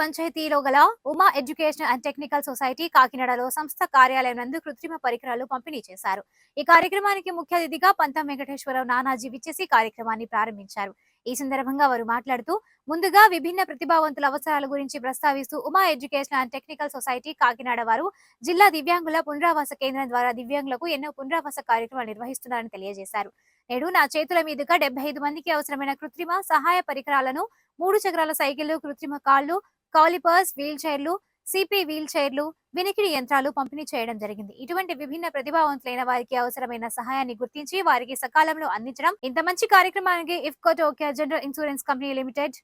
పంచాయతీలో గల Uma educational and technical society కాకినాడలో సంస్థ కార్యాలయం నందు కృత్రిమ పరికరాలు పంపిణీ చేశారు. ఈ కార్యక్రమానికి ముఖ్య అతిథిగా పంతం వెంకటేశ్వరరావు నానాజీ విచ్చేసి కార్యక్రమాన్ని ప్రారంభించారు. ఈ సందర్భంగా వారు మాట్లాడుతూ ముందుగా విభిన్న ప్రతిభావంతుల అవసరాల గురించి ప్రస్తావిస్తూ Uma educational and technical society Kakinada వారు జిల్లా దివ్యాంగుల పునరావాస కేంద్రం ద్వారా దివ్యాంగులకు ఎన్నో పునరావాస కార్యక్రమాలు నిర్వహిస్తున్నారని తెలియజేశారు. నేడు నా చేతుల మీదుగా 75 మందికి అవసరమైన కృత్రిమ సహాయ పరికరాలను 3 చక్రాల సైకిళ్లు, కృత్రిమ కాళ్లు, కాలిపర్స్, వీల్ చైర్లు, సిపి వీల్ చైర్లు, వినికిడి యంత్రాలు పంపిణీ చేయడం జరిగింది. ఇటువంటి విభిన్న ప్రతిభావంతులైన వారికి అవసరమైన సహాయాన్ని గుర్తించి వారికి సకాలంలో అందించడం ఇంత మంచి కార్యక్రమానికి IFFCO Tokyo general insurance company limited,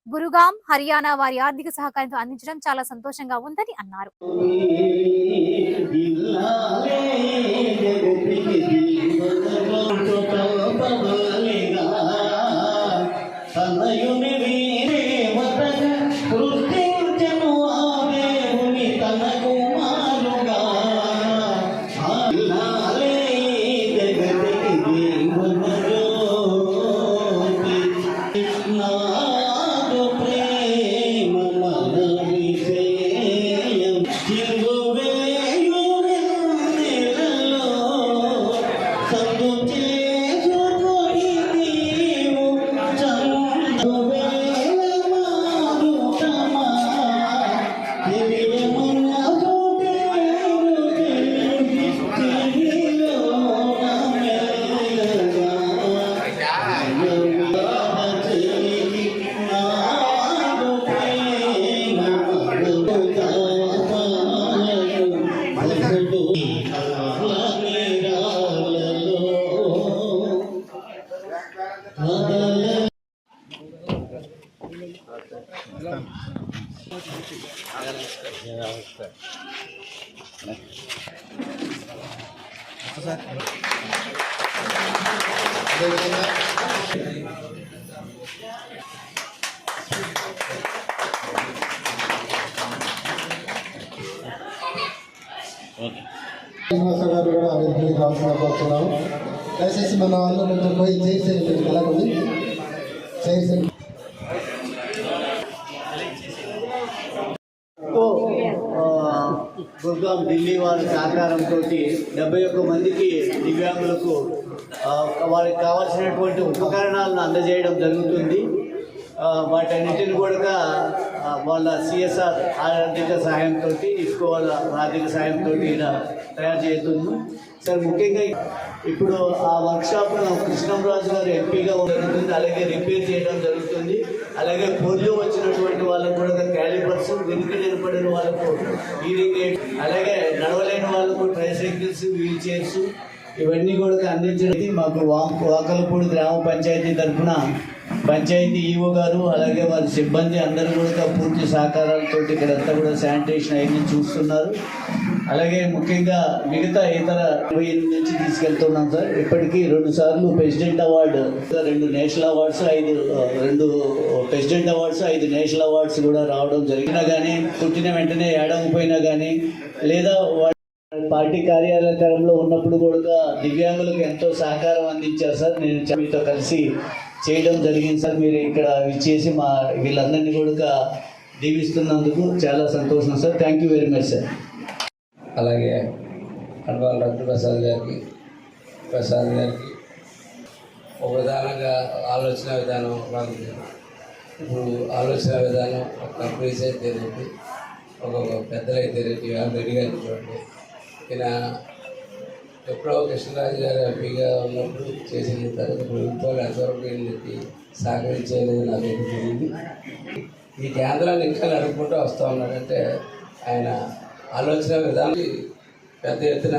Gurgaon, Haryana వారి ఆర్థిక సహకారంతో అందించడం చాలా సంతోషంగా ఉందని అన్నారు. దయచేసి మన వాళ్ళు కొంచెం పోయి చేసేయండి, కలగండి చేసేయండి. గుర్గాం ఢిల్లీ వారి సహకారంతో 71 మందికి దివ్యాంగులకు వారికి కావాల్సినటువంటి ఉపకరణాలను అందజేయడం జరుగుతుంది. వాటన్నిటిని కూడా వాళ్ళ సిఎస్ఆర్ ఆర్థిక సహాయంతో, ఇఫ్కో వాళ్ళ ఆర్థిక సహాయంతో తయారు చేస్తుంది. సార్, ముఖ్యంగా ఇప్పుడు ఆ వర్క్షాప్ను కృష్ణంరాజు గారు ఎంపీగా జరుగుతుంది. అలాగే రిపేర్ చేయడం జరుగుతుంది. అలాగే పోలియో వచ్చినటువంటి వాళ్ళకు కూడా క్యాలిపర్స్, వెనుక నిలబడిన వాళ్ళకు హీరింగ్ ఎయిడ్, అలాగే నడవలేని వాళ్ళకు ట్రైసైకిల్స్, వీల్ చైర్స్ ఇవన్నీ కూడా అందించడానికి మాకు వాకలపూడి గ్రామ పంచాయతీ తరఫున పంచాయతీ ఈవో గారు అలాగే వారి సిబ్బంది అందరూ కూడా పూర్తి సహకారాలతో ఇక్కడంతా కూడా శానిటేషన్ అయ్యి చూస్తున్నారు. అలాగే ముఖ్యంగా మిగతా ఇతర 28 నుంచి తీసుకెళ్తున్నాం సార్. ఇప్పటికీ 2 సార్లు president award, 2 national awards, 2 president awards, 5 national awards కూడా రావడం జరిగినా కానీ, పుట్టిన వెంటనే ఏడవకపోయినా కానీ, లేదా పార్టీ కార్యాలయంలో ఉన్నప్పుడు కూడా దివ్యాంగులకు ఎంతో సహకారం అందించారు సార్. నేను మీతో కలిసి చేయడం జరిగింది సార్. మీరు ఇక్కడ ఇచ్చేసి మా వీళ్ళందరినీ కూడా దీవిస్తున్నందుకు చాలా సంతోషం sir. Thank you very much sir. అలాగే అడ్వాల్ డాక్టర్ ప్రసాద్ గారికి ఒక విధానంగా ఆలోచన విధానం బాగుంది. ఇప్పుడు ఆలోచన విధానం ఒక కంపెనీస్ అయితే తెలియదు, ఒక్కొక్క పెద్దలైతే తెలియదు, రెడీగా చూడండి. ఈయన ఎప్పుడో కృష్ణరాజు గారు ఎంపీగా ఉన్నప్పుడు చేసిన తర్వాత ప్రభుత్వాలు ఎంతవరకు వీళ్ళకి సహకరించేది నాకు తెలియదు. ఈ కేంద్రాన్ని ఇంకా నడుపుకుంటూ వస్తూ ఉన్నాడంటే ఆయన ఆలోచన విధానం పెద్ద ఎత్తున